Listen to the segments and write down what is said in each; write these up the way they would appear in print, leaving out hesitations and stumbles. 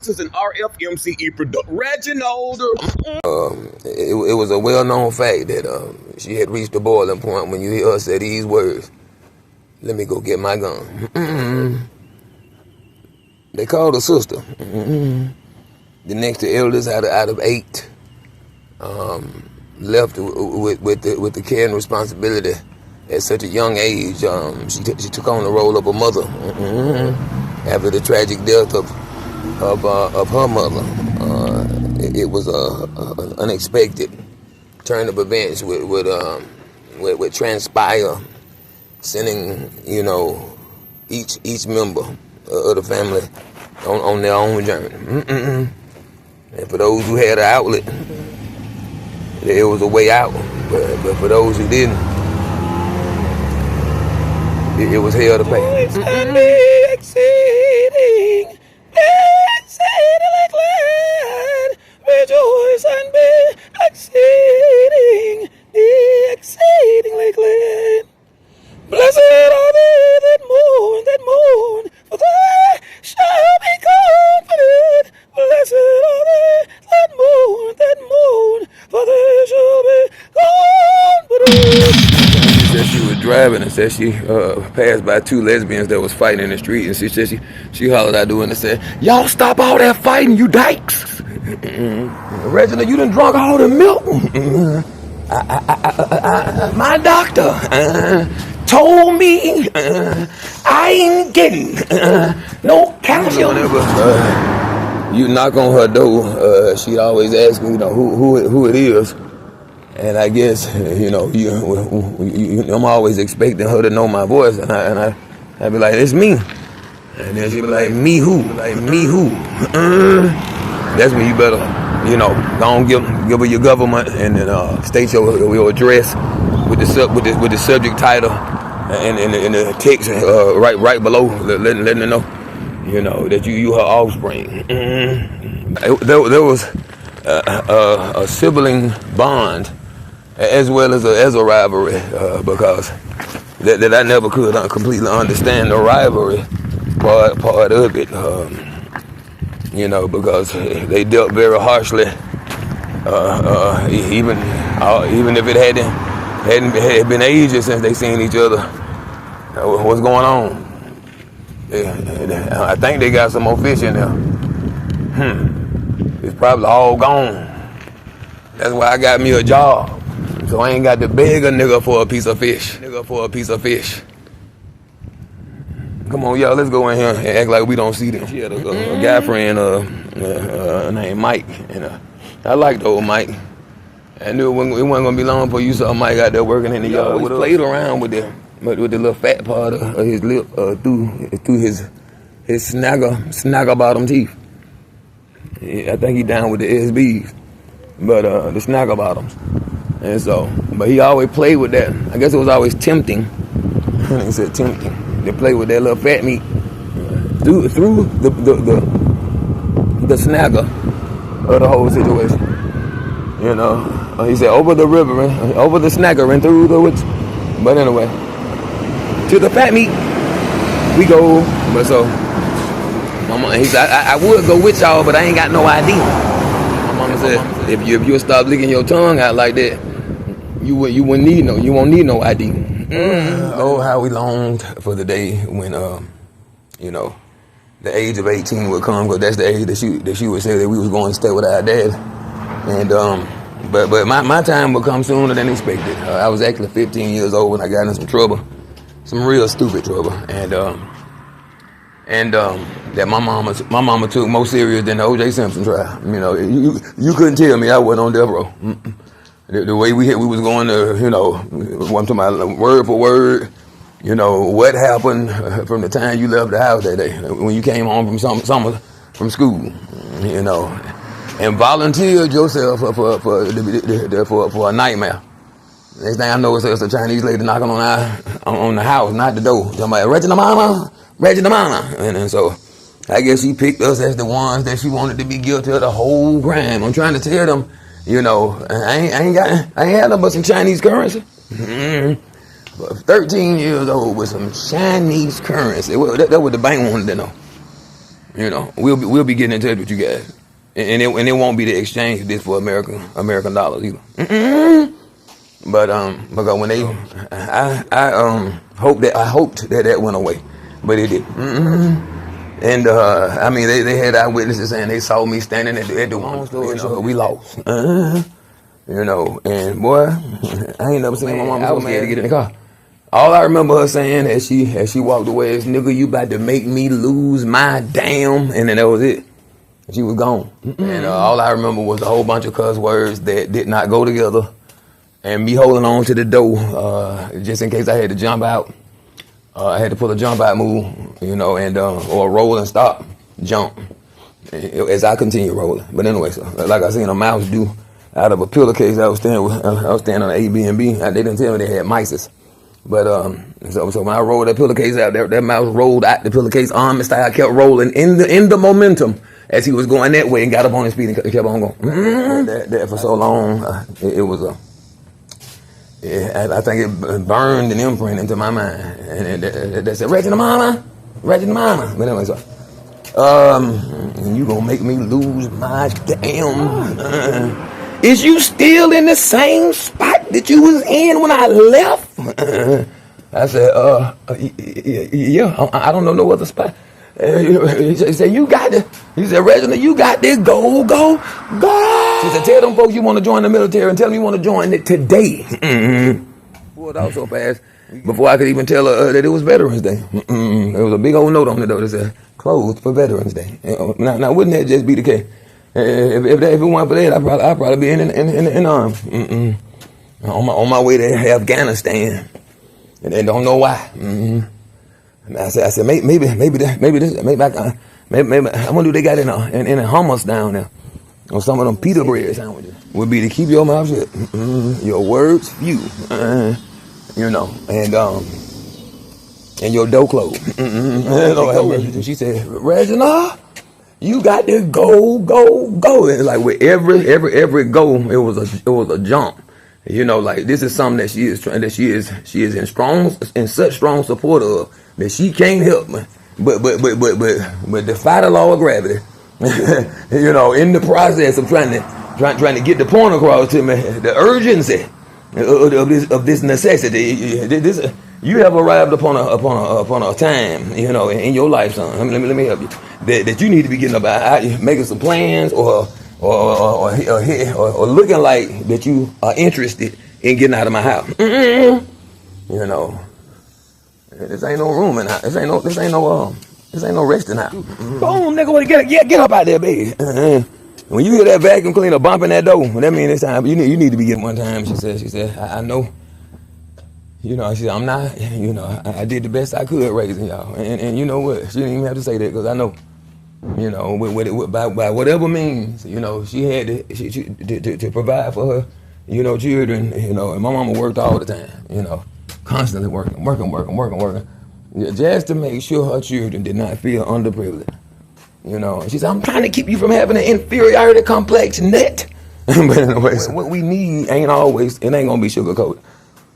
This is an RFMCE product. Reginald. It was a well-known fact that she had reached the boiling point when you hear her say these words. Let me go get my gun. They called her Sister. The next to eldest out of 8. Left with the care and responsibility at such a young age. She took on the role of a mother after the tragic death of her mother. It was an unexpected turn of events with transpire, sending each member of the family on their own journey. And for those who had an outlet, there was a way out. But for those who didn't, it was hell to pay. Exceeding glad, rejoice and be exceedingly glad. Blessed are they that mourn, for they shall be comforted. Blessed are they that mourn, for they shall be comforted. She said she was driving and said she passed by 2 lesbians that was fighting in the street, and she said she hollered out doing and said, "Y'all stop all that fighting, you dykes." Reginald, you done drunk all the milk. My doctor told me I ain't getting no calcium. Whenever you knock on her door, she always asks me, who it is. And I guess, I'm always expecting her to know my voice, and I'd be like, "It's me." And then she'd be like, "Me who? Like, me who?" That's when you better, go on, give her your government, and then state your address with the subject title and the text right below, letting her know, that you her offspring. There was a sibling bond as well as a rivalry, because that I never could completely understand the rivalry part of it, because they dealt very harshly, even if it hadn't been ages since they seen each other. What's going on? I think they got some more fish in there. It's probably all gone. That's why I got me a job, so I ain't got to beg a nigga for a piece of fish. Come on, y'all, let's go in here and act like we don't see them. She had a guy friend named Mike, and I liked old Mike. I knew it wasn't gonna be long before you saw Mike out there working in the yard. We played around with the little fat part of his lip through his snagger bottom teeth. Yeah, I think he down with the SBs, but the snagger bottoms. And so, but he always played with that. I guess it was always tempting. He said tempting to play with that little fat meat through the snagger of the whole situation. He said over the river, over the snagger and through the woods. But anyway, to the fat meat we go. But so, he said I would go with y'all, but I ain't got no ID. My mama said if you stop licking your tongue out like that, you won't need no ID. Oh, how we longed for the day when the age of 18 would come, because that's the age that she would say that we was going to stay with our dad. And but my time would come sooner than expected. I was actually 15 years old when I got in some trouble, some real stupid trouble, and that my mama took more serious than the O.J. Simpson trial. You couldn't tell me I wasn't on death row. The way we was going to, I'm talking about word for word, what happened from the time you left the house that day, when you came home from from school, and volunteered yourself for a nightmare. Next thing I know, it's a Chinese lady knocking on the house, not the door. Talking about Reggie the mama, and so I guess she picked us as the ones that she wanted to be guilty of the whole crime. I'm trying to tell them, I ain't had no but some Chinese currency. 13 years old with some Chinese currency. That what the bank wanted to know. You know, we'll be getting in touch with you guys, and it won't be to exchange this for American dollars either. But because when they, I hoped that went away, but it didn't. And I mean, they had eyewitnesses saying they saw me standing at the one store. So we lost. You know, and boy, I ain't never seen my mama so mad to get in the car. All I remember her saying as she walked away is, "Nigga, you about to make me lose my damn," and then that was it. She was gone. And all I remember was a whole bunch of cuss words that did not go together, and me holding on to the door just in case I had to jump out. I had to pull a jump out move, you know, and or roll and stop, jump, as I continue rolling. But anyway, so like I seen a mouse do out of a pillowcase I was standing on an Airbnb. They didn't tell me they had mices. But so when I rolled that pillowcase out, that mouse rolled out the pillowcase arm and style kept rolling in the momentum as he was going that way and got up on his feet and kept on going. That for so long, it was I think it burned an imprint into my mind, and that said, Reggie the mama. But anyway, so you gonna make me lose my damn. Is you still in the same spot that you was in when I left? I said, yeah, I don't know no other spot. He said, you got to. He said, Reginald, you got this. Go. She said, tell them folks you want to join the military and tell them you want to join it today. Pulled out so fast before I could even tell her that it was Veterans Day. There was a big old note on the door that said, closed for Veterans Day. Now wouldn't that just be the case? If it weren't for that, I'd probably be in arms. On my way to Afghanistan, and don't know why. I said, maybe I wonder what they got in a hummus down there, or some of them pita bread sandwiches. Would be to keep your mouth shut, your words few, you know, and your door closed. She said, Reginald, you got to go. And like with every go, it was a jump. You know, like this is something that she is in such strong support of that she can't help me, but defy the law of gravity. You know, in the process of trying to get the point across to me, the urgency of this necessity. This you have arrived upon a time, you know, in your life, son. Let me help you. That you need to be getting about making some plans or looking like that you are interested in getting out of my house. You know, this ain't no room in house. This ain't no resting house. Go on, nigga, get up out there, baby. When you hear that vacuum cleaner bumping that door, that means it's time. You need to be getting one time. She said, I know. You know, she said, I'm not. You know, I did the best I could raising y'all, and you know what? She didn't even have to say that because I know. You know, by whatever means, you know, she had to provide for her, you know, children, you know, and my mama worked all the time, you know, constantly working, just to make sure her children did not feel underprivileged, you know. And she said, I'm trying to keep you from having an inferiority complex, net. But anyway, what we need it ain't gonna be sugarcoated.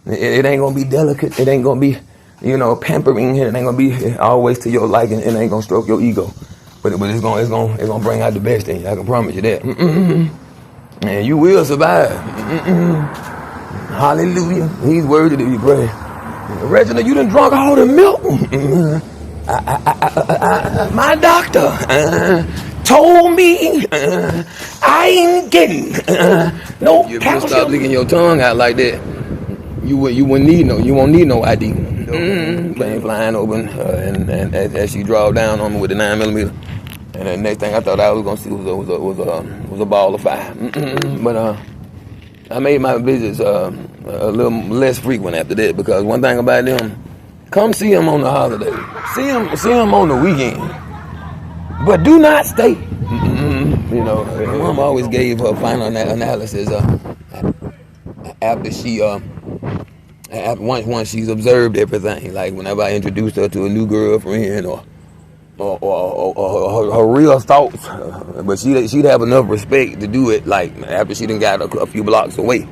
It ain't gonna be delicate. It ain't gonna be, you know, pampering. It ain't gonna be always to your liking. It ain't gonna stroke your ego. But it's gonna bring out the best in you. I can promise you that. And you will survive. Hallelujah. He's worthy to be praised. Reginald, you done drunk all the milk. My doctor told me I ain't getting no calcium. You stop licking your tongue out like that. You won't need no ID. Plane flying open, and as she drove down on me with the 9mm, and the next thing I thought I was gonna see was a ball of fire. But I made my visits a little less frequent after that, because one thing about them, come see them on the holiday, see them on the weekend, but do not stay. You know, my mom always gave her final analysis after she once she's observed everything. Like whenever I introduced her to a new girlfriend or her real thoughts, but she'd have enough respect to do it. Like after she done got a few blocks away,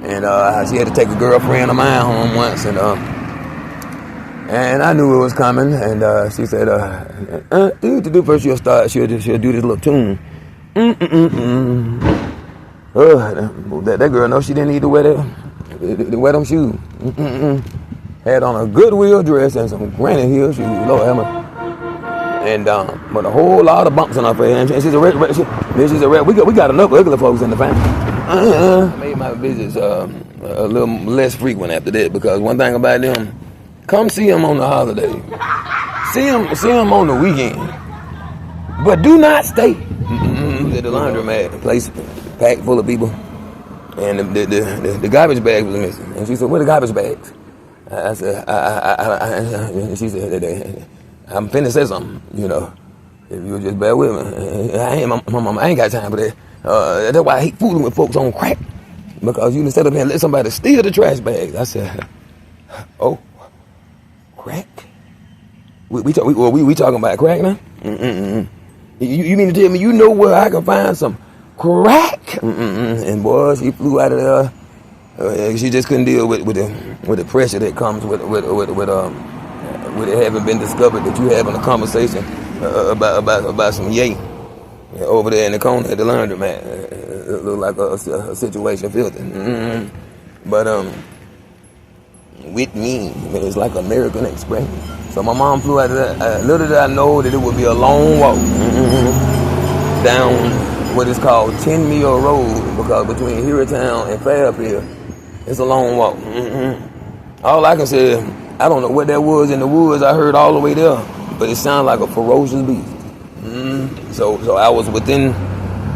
and she had to take a girlfriend of mine home once, and And I knew it was coming, and she said, first she'll do this little tune. That girl knows she didn't need to wear them shoes. Had on a Goodwill dress and some granny heel shoes, Lord have mercy. And but a whole lot of bumps on her face. And she's a red. We got enough ugly folks in the family. I made my visits a little less frequent after that, because one thing about them, come see them on the holiday. See them on the weekend. But do not stay at the laundromat place packed full of people. And the garbage bag was missing. And she said, "Where the garbage bags?" I said, she said, "I'm finna say something, if you just bear with me. I ain't got time for that. That's why I hate fooling with folks on crack. Because you instead of here let somebody steal the trash bags." I said, "Oh, crack? We talking about crack now? You mean to tell me you know where I can find some crack?" And boy, she flew out of there. She just couldn't deal with the pressure that comes with it having been discovered that you having a conversation about some yay over there in the corner at the laundromat. It looked like a situation filter. But with me, it's like American Express. So my mom flew out of that. Little did I know that it would be a long walk down what is called 10 Mill Road, because between Town and Fairfield, it's a long walk. All I can say, I don't know what that was in the woods. I heard all the way there, but it sounded like a ferocious beast. So I was within,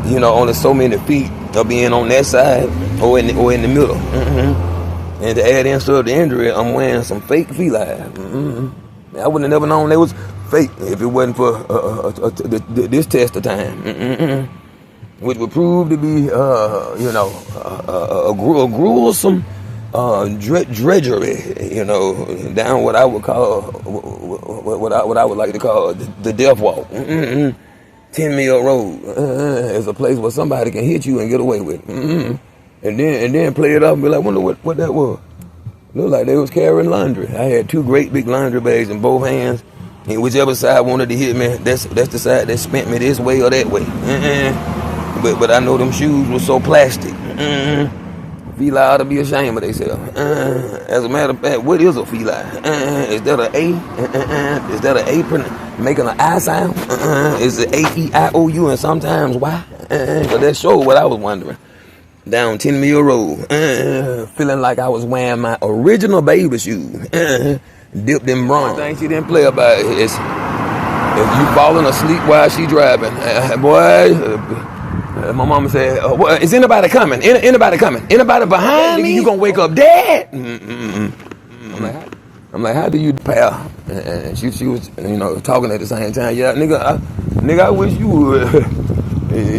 only so many feet of being on that side or in the middle. And to add insult to injury, I'm wearing some fake feet. I wouldn't have never known they was fake if it wasn't for this test of time, which would prove to be, a gruesome drudgery, down what I would call, what I would like to call the death walk. 10 Mill Road is a place where somebody can hit you and get away with it. And then play it up and be like, wonder what that was. Looked like they was carrying laundry. I had 2 great big laundry bags in both hands. And whichever side wanted to hit me, that's the side that spent me this way or that way. But I know them shoes were so plastic. Feli ought to be ashamed of themselves. As a matter of fact, what is a Feli? Is that an A? Is that an apron making an I sound? Is it A-E-I-O-U and sometimes Y? But that showed what I was wondering. Down 10 Mill Road, feeling like I was wearing my original baby shoes, dipped in bronze. One thing she didn't play about is if you falling asleep while she driving. Boy, my mama said, "Is anybody coming? Anybody coming? Anybody behind me? You gonna wake up dead?" I'm like, how do you pal? And she was, talking at the same time. Yeah, nigga, I wish you would.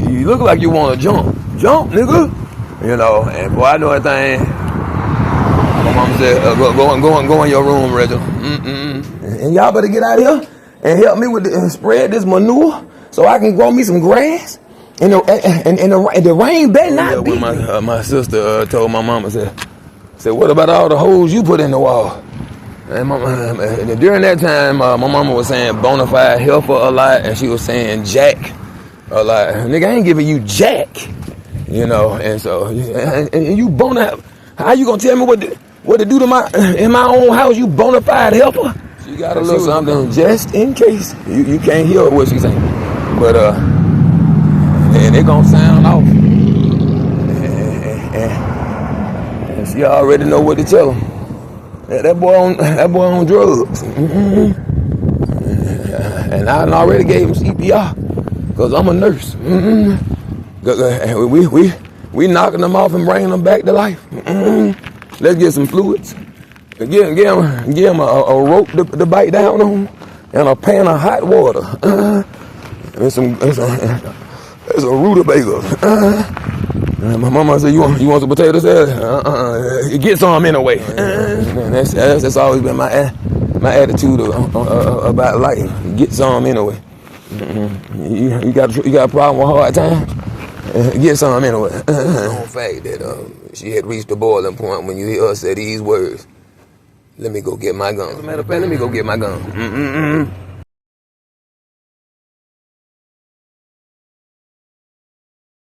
You look like you want to jump, nigga. And boy, I know a thing. My mama said, go in your room, Reginald. And y'all better get out here and help me with spread this manure so I can grow me some grass. And the rain better not be. When my sister told my mama, said, what about all the holes you put in the wall? And during that time, my mama was saying bona fide helper a lot, and she was saying jack a lot. Nigga, I ain't giving you jack. And so, and you bona, how you gonna tell me what to do to in my own house? You bona fide helper. She got a little something just in case you can't hear what she's saying, but and it gonna sound off, and she already know what to tell him. That boy on drugs, and I already gave him CPR because I'm a nurse. We knocking them off and bringing them back to life. Let's get some fluids. Give him a rope to bite down on, and a pan of hot water, and some rutabagas. My mama said, "You want some potato salad? Get some anyway." That's always been my attitude about life. Get some anyway. You got a problem with hard time? Get some anyway. The fact that she had reached the boiling point when you hear her say these words. Let me go get my gun. As a matter of fact, let me go get my gun.